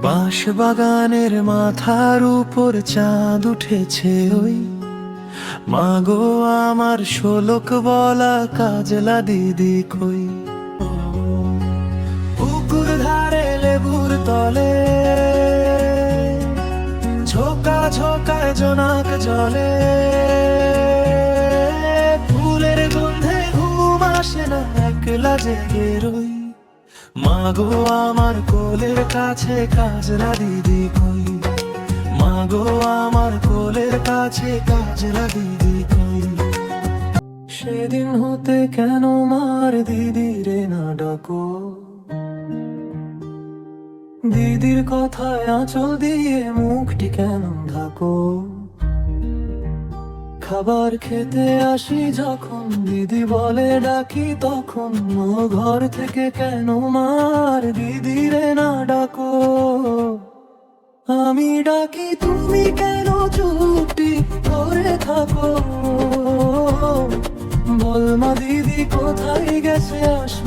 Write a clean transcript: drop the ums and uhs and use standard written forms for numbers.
বাঁশ বাগানের মাথার উপর চাঁদ উঠেছে ওই মাগো আমার শোলক বলা কাজলা দিদি কই। পুকুর ধারে লেবুর তলে ঝোকা ঝোকায় জোনাক জলে, ফুলের গন্ধে ঘুম আসে না একলা জেগে রই। মাগো আমার কোলের কাছে কাজলা দিদি কই, মাগো আমার কোলের কাছে কাজলা দিদি কই। সেদিন হতে কেন মার দিদি রে না ডাকো, দিদির কথায় আঁচল দিয়ে মুখটি কেন ঢাকো। খাবার খেতে আসি যখন দিদি বলে ডাকি তখন, ও ঘর থেকে কেন মার দিদি রে না ডাকো। আমি ডাকি তুমি কেন চুপটি করে থাকো, বল মা দিদি কোথায় গেছে আসে